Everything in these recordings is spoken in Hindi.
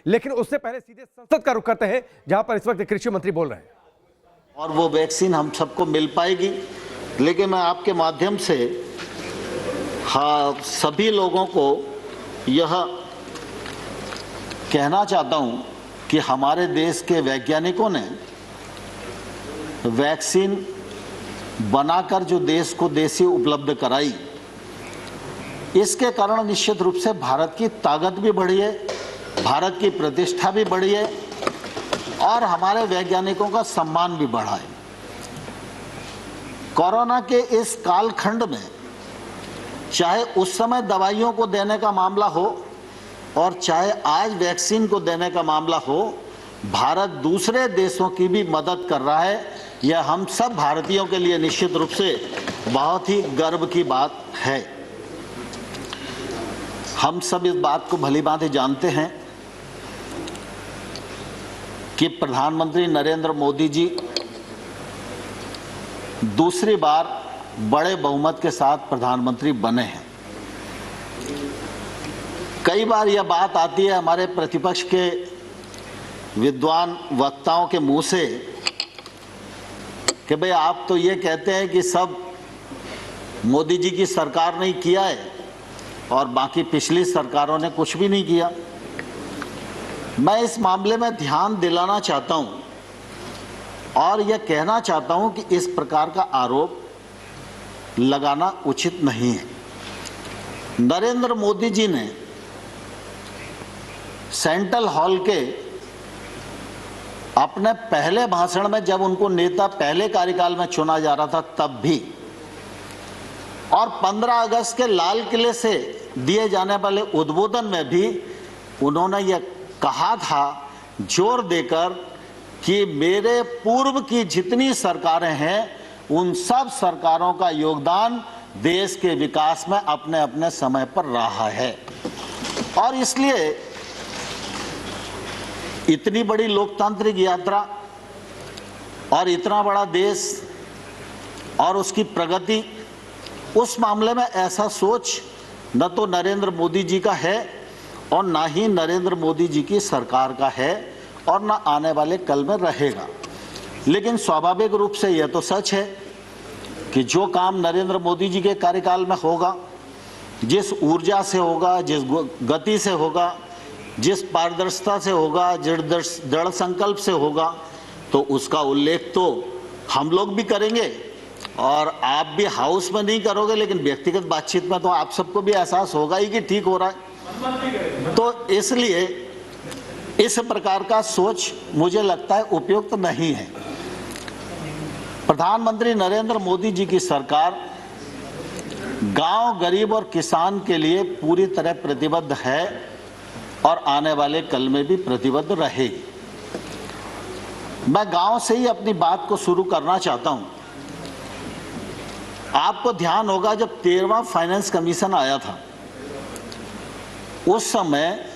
लेकिन उससे पहले सीधे संसद का रुख करते हैं, जहां पर इस वक्त कृषि मंत्री बोल रहे हैं। और वो वैक्सीन हम सबको मिल पाएगी, लेकिन मैं आपके माध्यम से सभी लोगों को यह कहना चाहता हूं कि हमारे देश के वैज्ञानिकों ने वैक्सीन बनाकर जो देश को देसी उपलब्ध कराई, इसके कारण निश्चित रूप से भारत की ताकत भी बढ़ी है, भारत की प्रतिष्ठा भी बढ़ी है और हमारे वैज्ञानिकों का सम्मान भी बढ़ा है। कोरोना के इस कालखंड में चाहे उस समय दवाइयों को देने का मामला हो और चाहे आज वैक्सीन को देने का मामला हो, भारत दूसरे देशों की भी मदद कर रहा है। यह हम सब भारतीयों के लिए निश्चित रूप से बहुत ही गर्व की बात है। हम सब इस बात को भलीभांति जानते हैं कि प्रधानमंत्री नरेंद्र मोदी जी दूसरी बार बड़े बहुमत के साथ प्रधानमंत्री बने हैं। कई बार यह बात आती है हमारे प्रतिपक्ष के विद्वान वक्ताओं के मुंह से कि भाई आप तो ये कहते हैं कि सब मोदी जी की सरकार ने किया है और बाकी पिछली सरकारों ने कुछ भी नहीं किया। मैं इस मामले में ध्यान दिलाना चाहता हूं और यह कहना चाहता हूं कि इस प्रकार का आरोप लगाना उचित नहीं है। नरेंद्र मोदी जी ने सेंट्रल हॉल के अपने पहले भाषण में, जब उनको नेता पहले कार्यकाल में चुना जा रहा था तब भी, और 15 अगस्त के लाल किले से दिए जाने वाले उद्बोधन में भी उन्होंने यह कहा था जोर देकर कि मेरे पूर्व की जितनी सरकारें हैं उन सब सरकारों का योगदान देश के विकास में अपने अपने समय पर रहा है। और इसलिए इतनी बड़ी लोकतांत्रिक यात्रा और इतना बड़ा देश और उसकी प्रगति, उस मामले में ऐसा सोच न तो नरेंद्र मोदी जी का है और ना ही नरेंद्र मोदी जी की सरकार का है और ना आने वाले कल में रहेगा। लेकिन स्वाभाविक रूप से यह तो सच है कि जो काम नरेंद्र मोदी जी के कार्यकाल में होगा, जिस ऊर्जा से होगा, जिस गति से होगा, जिस पारदर्शिता से होगा, जिस दृढ़ संकल्प से होगा, तो उसका उल्लेख तो हम लोग भी करेंगे और आप भी हाउस में नहीं करोगे, लेकिन व्यक्तिगत बातचीत में तो आप सबको भी एहसास होगा ही कि ठीक हो रहा है। तो इसलिए इस प्रकार का सोच मुझे लगता है उपयुक्त नहीं है। प्रधानमंत्री नरेंद्र मोदी जी की सरकार गांव, गरीब और किसान के लिए पूरी तरह प्रतिबद्ध है और आने वाले कल में भी प्रतिबद्ध रहेगी। मैं गांव से ही अपनी बात को शुरू करना चाहता हूं। आपको ध्यान होगा जब 13वां फाइनेंस कमीशन आया था, उस समय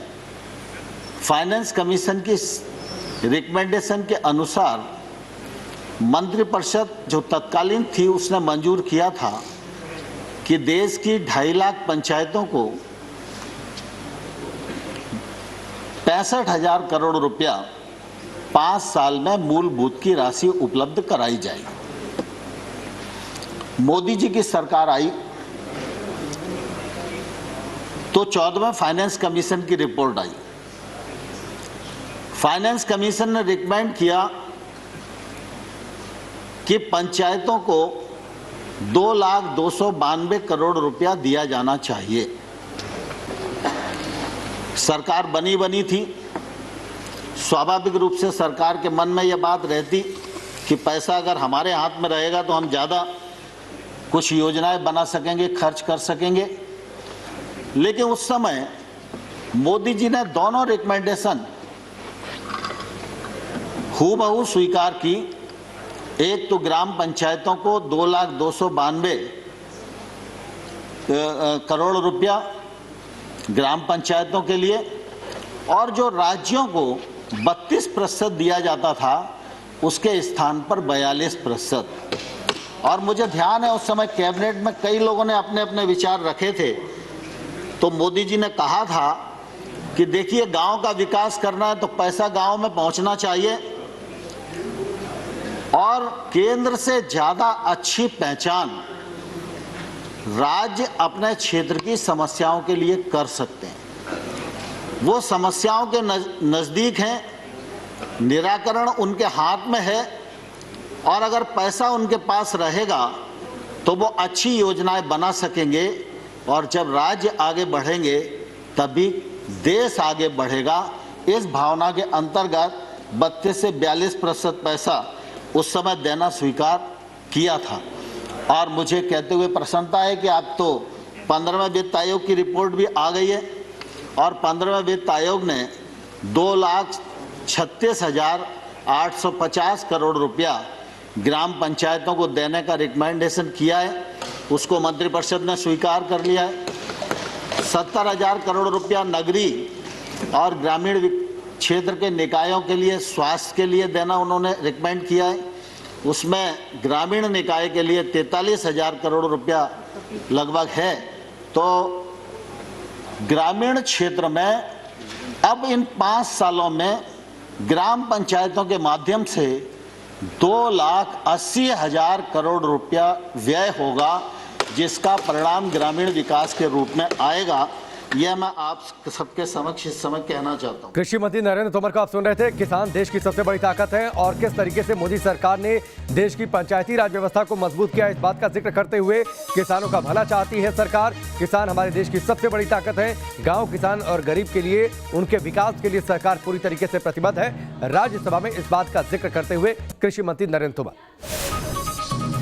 फाइनेंस कमीशन की रिकमेंडेशन के अनुसार मंत्रिपरिषद जो तत्कालीन थी उसने मंजूर किया था कि देश की 2.5 लाख पंचायतों को 65,000 करोड़ रुपया 5 साल में मूलभूत की राशि उपलब्ध कराई जाएगी। मोदी जी की सरकार आई तो 14वें फाइनेंस कमीशन की रिपोर्ट आई। फाइनेंस कमीशन ने रिकमेंड किया कि पंचायतों को 2,292 करोड़ रुपया दिया जाना चाहिए। सरकार बनी थी, स्वाभाविक रूप से सरकार के मन में यह बात रहती कि पैसा अगर हमारे हाथ में रहेगा तो हम ज़्यादा कुछ योजनाएं बना सकेंगे, खर्च कर सकेंगे। लेकिन उस समय मोदी जी ने दोनों रिकमेंडेशन हूबहू स्वीकार की। एक तो ग्राम पंचायतों को 2,292 करोड़ रुपया ग्राम पंचायतों के लिए, और जो राज्यों को 32% दिया जाता था उसके स्थान पर 42%। और मुझे ध्यान है उस समय कैबिनेट में कई लोगों ने अपने अपने विचार रखे थे। तो मोदी जी ने कहा था कि देखिए गांव का विकास करना है तो पैसा गांव में पहुंचना चाहिए और केंद्र से ज्यादा अच्छी पहचान राज्य अपने क्षेत्र की समस्याओं के लिए कर सकते हैं। वो समस्याओं के नजदीक हैं, निराकरण उनके हाथ में है और अगर पैसा उनके पास रहेगा तो वो अच्छी योजनाएं बना सकेंगे और जब राज्य आगे बढ़ेंगे तभी देश आगे बढ़ेगा। इस भावना के अंतर्गत 32 से 42% पैसा उस समय देना स्वीकार किया था और मुझे कहते हुए प्रसन्नता है कि अब तो 15वें वित्त आयोग की रिपोर्ट भी आ गई है और 15वें वित्त आयोग ने 2,36,850 करोड़ रुपया ग्राम पंचायतों को देने का रिकमेंडेशन किया है। उसको मंत्रिपरिषद ने स्वीकार कर लिया है। 70,000 करोड़ रुपया नगरीय और ग्रामीण क्षेत्र के निकायों के लिए स्वास्थ्य के लिए देना उन्होंने रिकमेंड किया है। उसमें ग्रामीण निकाय के लिए 43,000 करोड़ रुपया लगभग है। तो ग्रामीण क्षेत्र में अब इन 5 सालों में ग्राम पंचायतों के माध्यम से 2,80,000 करोड़ रुपया व्यय होगा, जिसका परिणाम ग्रामीण विकास के रूप में आएगा। यह मैं आप सबके समक्ष इस समय कहना चाहता हूं। कृषि मंत्री नरेंद्र तोमर को आप सुन रहे थे। किसान देश की सबसे बड़ी ताकत है और किस तरीके से मोदी सरकार ने देश की पंचायती राज व्यवस्था को मजबूत किया, इस बात का जिक्र करते हुए किसानों का भला चाहती है सरकार। किसान हमारे देश की सबसे बड़ी ताकत है। गांव, किसान और गरीब के लिए, उनके विकास के लिए सरकार पूरी तरीके से प्रतिबद्ध है। राज्यसभा में इस बात का जिक्र करते हुए कृषि मंत्री नरेंद्र तोमर।